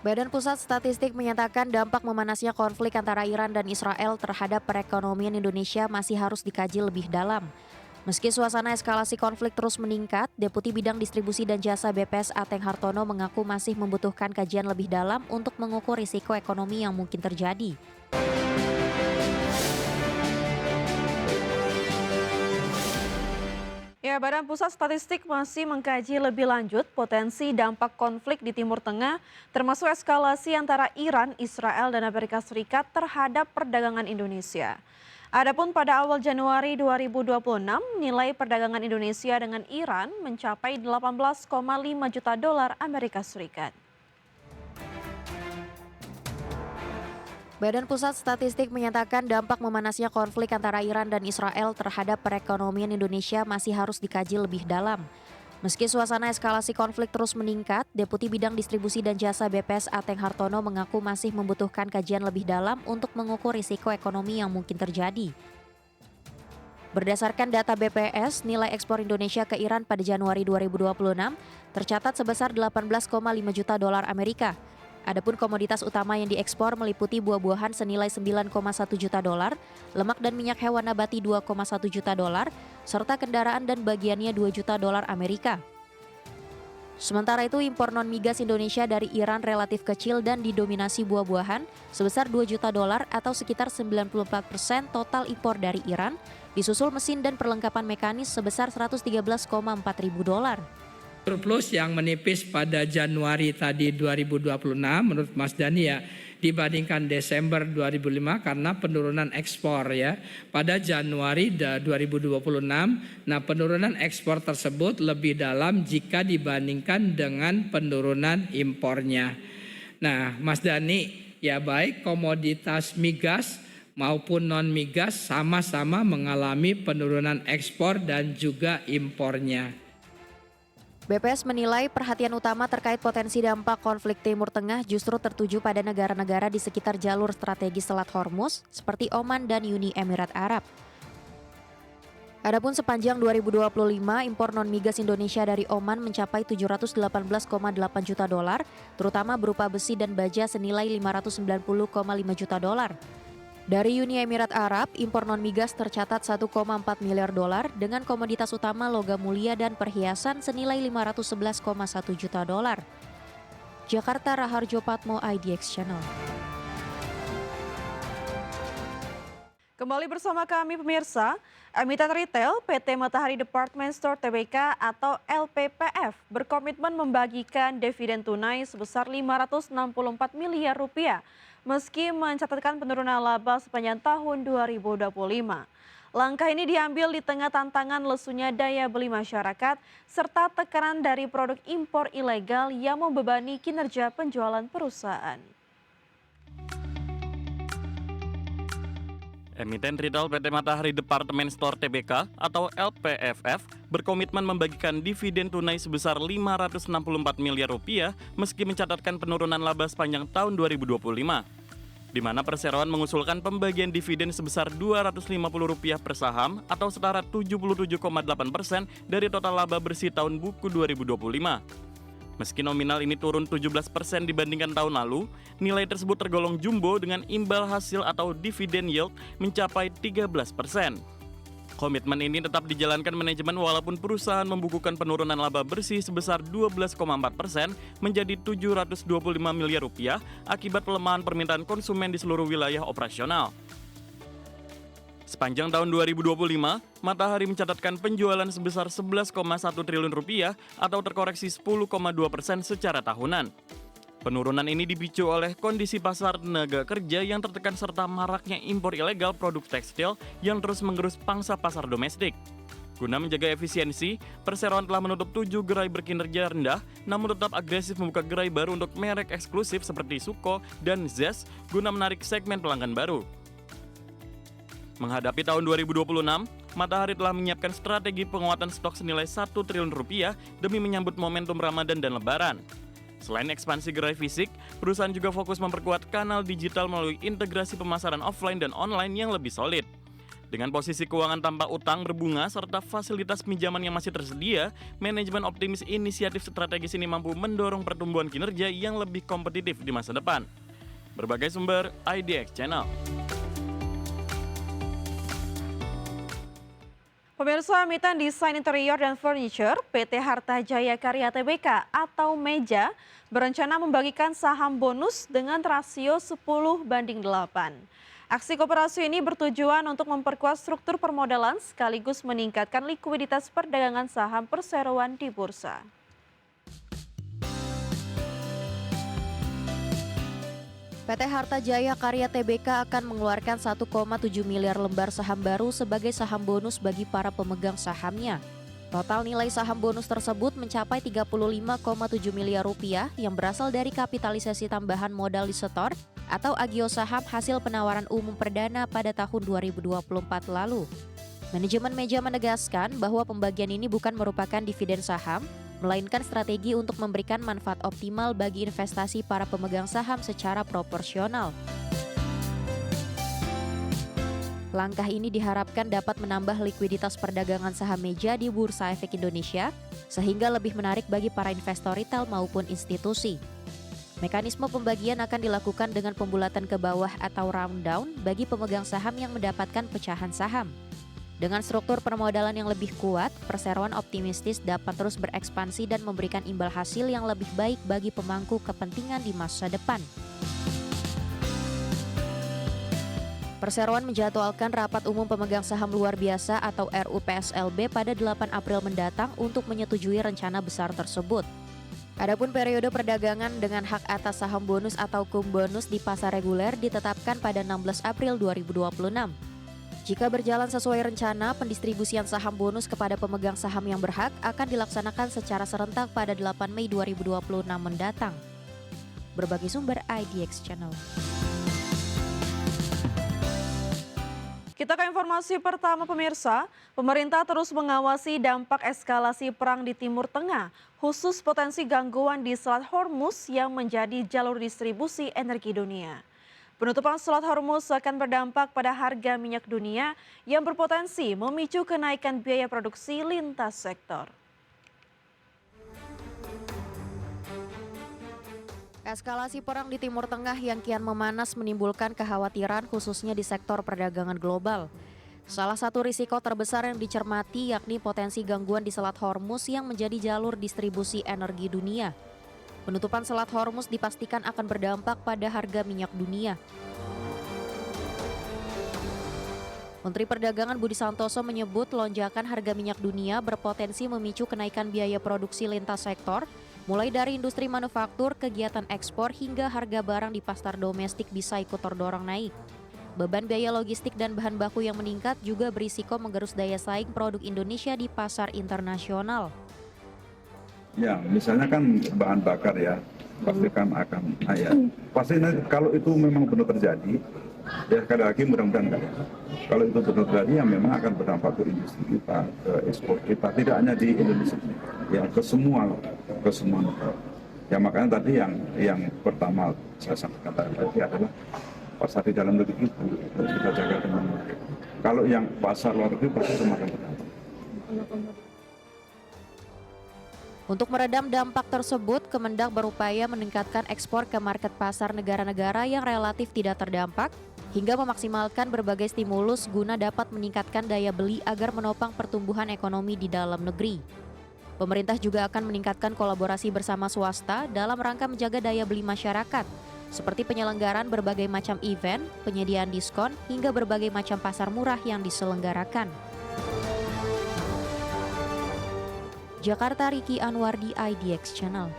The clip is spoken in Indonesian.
Badan Pusat Statistik menyatakan dampak memanasnya konflik antara Iran dan Israel terhadap perekonomian Indonesia masih harus dikaji lebih dalam. Meski suasana eskalasi konflik terus meningkat, Deputi Bidang Distribusi dan Jasa BPS Ateng Hartono mengaku masih membutuhkan kajian lebih dalam untuk mengukur risiko ekonomi yang mungkin terjadi. Ya, Badan Pusat Statistik masih mengkaji lebih lanjut potensi dampak konflik di Timur Tengah, termasuk eskalasi antara Iran, Israel, dan Amerika Serikat terhadap perdagangan Indonesia. Adapun pada awal Januari 2026, nilai perdagangan Indonesia dengan Iran mencapai 18,5 juta dolar Amerika Serikat. Badan Pusat Statistik menyatakan dampak memanasnya konflik antara Iran dan Israel terhadap perekonomian Indonesia masih harus dikaji lebih dalam. Meski suasana eskalasi konflik terus meningkat, Deputi Bidang Distribusi dan Jasa BPS Ateng Hartono mengaku masih membutuhkan kajian lebih dalam untuk mengukur risiko ekonomi yang mungkin terjadi. Berdasarkan data BPS, nilai ekspor Indonesia ke Iran pada Januari 2026 tercatat sebesar 18,5 juta dolar Amerika. Adapun komoditas utama yang diekspor meliputi buah-buahan senilai 9,1 juta dolar, lemak dan minyak hewan nabati 2,1 juta dolar, serta kendaraan dan bagiannya 2 juta dolar Amerika. Sementara itu, impor non-migas Indonesia dari Iran relatif kecil dan didominasi buah-buahan sebesar 2 juta dolar atau sekitar 94% total impor dari Iran, disusul mesin dan perlengkapan mekanis sebesar 113,4 ribu dolar. Surplus yang menipis pada Januari tadi 2026 menurut Mas Dani ya dibandingkan Desember 2005 karena penurunan ekspor ya. Pada Januari 2026, nah penurunan ekspor tersebut lebih dalam jika dibandingkan dengan penurunan impornya. Nah, Mas Dani, ya baik komoditas migas maupun non-migas sama-sama mengalami penurunan ekspor dan juga impornya. BPS menilai perhatian utama terkait potensi dampak konflik Timur Tengah justru tertuju pada negara-negara di sekitar jalur strategis Selat Hormuz seperti Oman dan Uni Emirat Arab. Adapun sepanjang 2025, impor non-migas Indonesia dari Oman mencapai 718,8 juta dolar, terutama berupa besi dan baja senilai 590,5 juta dolar. Dari Uni Emirat Arab, impor non-migas tercatat 1,4 miliar dolar dengan komoditas utama logam mulia dan perhiasan senilai 511,1 juta dolar. Jakarta, Raharjo Patmo, IDX Channel. Kembali bersama kami pemirsa, emiten retail PT Matahari Department Store Tbk atau LPPF berkomitmen membagikan dividen tunai sebesar 564 miliar rupiah meski mencatatkan penurunan laba sepanjang tahun 2025. Langkah ini diambil di tengah tantangan lesunya daya beli masyarakat serta tekanan dari produk impor ilegal yang membebani kinerja penjualan perusahaan. Emiten retail PT Matahari Department Store Tbk atau LPFF berkomitmen membagikan dividen tunai sebesar 564 miliar rupiah meski mencatatkan penurunan laba sepanjang tahun 2025. Di mana perseroan mengusulkan pembagian dividen sebesar Rp250 per saham atau setara 77,8% dari total laba bersih tahun buku 2025. Meski nominal ini turun 17% dibandingkan tahun lalu, nilai tersebut tergolong jumbo dengan imbal hasil atau dividend yield mencapai 13%. Komitmen ini tetap dijalankan manajemen walaupun perusahaan membukukan penurunan laba bersih sebesar 12,4% menjadi Rp725 miliar akibat pelemahan permintaan konsumen di seluruh wilayah operasional. Sepanjang tahun 2025, Matahari mencatatkan penjualan sebesar Rp11,1 triliun atau terkoreksi 10,2% secara tahunan. Penurunan ini dipicu oleh kondisi pasar tenaga kerja yang tertekan serta maraknya impor ilegal produk tekstil yang terus menggerus pangsa pasar domestik. Guna menjaga efisiensi, perseroan telah menutup 7 gerai berkinerja rendah, namun tetap agresif membuka gerai baru untuk merek eksklusif seperti Suko dan Zest guna menarik segmen pelanggan baru. Menghadapi tahun 2026, Matahari telah menyiapkan strategi penguatan stok senilai Rp1 triliun demi menyambut momentum Ramadan dan Lebaran. Selain ekspansi gerai fisik, perusahaan juga fokus memperkuat kanal digital melalui integrasi pemasaran offline dan online yang lebih solid. Dengan posisi keuangan tanpa utang berbunga serta fasilitas pinjaman yang masih tersedia, manajemen optimis inisiatif strategis ini mampu mendorong pertumbuhan kinerja yang lebih kompetitif di masa depan. Berbagai sumber, IDX Channel. Pemirsa, emiten desain interior dan furniture PT Harta Jaya Karya Tbk atau Meja berencana membagikan saham bonus dengan rasio 10:8. Aksi koperasi ini bertujuan untuk memperkuat struktur permodalan sekaligus meningkatkan likuiditas perdagangan saham perseroan di bursa. PT Harta Jaya Karya Tbk akan mengeluarkan 1,7 miliar lembar saham baru sebagai saham bonus bagi para pemegang sahamnya. Total nilai saham bonus tersebut mencapai 35,7 miliar rupiah yang berasal dari kapitalisasi tambahan modal di setor atau agio saham hasil penawaran umum perdana pada tahun 2024 lalu. Manajemen Meja menegaskan bahwa pembagian ini bukan merupakan dividen saham, melainkan strategi untuk memberikan manfaat optimal bagi investasi para pemegang saham secara proporsional. Langkah ini diharapkan dapat menambah likuiditas perdagangan saham Meja di Bursa Efek Indonesia, sehingga lebih menarik bagi para investor retail maupun institusi. Mekanisme pembagian akan dilakukan dengan pembulatan ke bawah atau round down bagi pemegang saham yang mendapatkan pecahan saham. Dengan struktur permodalan yang lebih kuat, perseroan optimistis dapat terus berekspansi dan memberikan imbal hasil yang lebih baik bagi pemangku kepentingan di masa depan. Perseroan menjadwalkan rapat umum pemegang saham luar biasa atau RUPSLB pada 8 April mendatang untuk menyetujui rencana besar tersebut. Adapun periode perdagangan dengan hak atas saham bonus atau KUM bonus di pasar reguler ditetapkan pada 16 April 2026. Jika berjalan sesuai rencana, pendistribusian saham bonus kepada pemegang saham yang berhak akan dilaksanakan secara serentak pada 8 Mei 2026 mendatang. Berbagai sumber IDX Channel. Kita ke informasi pertama pemirsa, pemerintah terus mengawasi dampak eskalasi perang di Timur Tengah, khusus potensi gangguan di Selat Hormuz yang menjadi jalur distribusi energi dunia. Penutupan Selat Hormuz akan berdampak pada harga minyak dunia yang berpotensi memicu kenaikan biaya produksi lintas sektor. Eskalasi perang di Timur Tengah yang kian memanas menimbulkan kekhawatiran khususnya di sektor perdagangan global. Salah satu risiko terbesar yang dicermati yakni potensi gangguan di Selat Hormuz yang menjadi jalur distribusi energi dunia. Penutupan Selat Hormuz dipastikan akan berdampak pada harga minyak dunia. Menteri Perdagangan Budi Santoso menyebut lonjakan harga minyak dunia berpotensi memicu kenaikan biaya produksi lintas sektor, mulai dari industri manufaktur, kegiatan ekspor, hingga harga barang di pasar domestik bisa ikut terdorong naik. Beban biaya logistik dan bahan baku yang meningkat juga berisiko menggerus daya saing produk Indonesia di pasar internasional. Ya, misalnya kan bahan bakar ya, pasti kan akan pasti nanti kalau itu memang benar terjadi, ya sekali lagi mudah-mudahan enggak. Kalau itu benar terjadi, ya memang akan berdampak ke industri kita, ke ekspor kita, tidak hanya di Indonesia, ya ke semua negara. Ya makanya tadi yang pertama saya sampaikan tadi adalah pasar di dalam negeri itu harus kita jaga dengan baik. Kalau yang pasar luar negeri pasti semakin berdampak. Untuk meredam dampak tersebut, Kemendak berupaya meningkatkan ekspor ke market pasar negara-negara yang relatif tidak terdampak, hingga memaksimalkan berbagai stimulus guna dapat meningkatkan daya beli agar menopang pertumbuhan ekonomi di dalam negeri. Pemerintah juga akan meningkatkan kolaborasi bersama swasta dalam rangka menjaga daya beli masyarakat, seperti penyelenggaraan berbagai macam event, penyediaan diskon, hingga berbagai macam pasar murah yang diselenggarakan. Jakarta, Riki Anwar di IDX Channel.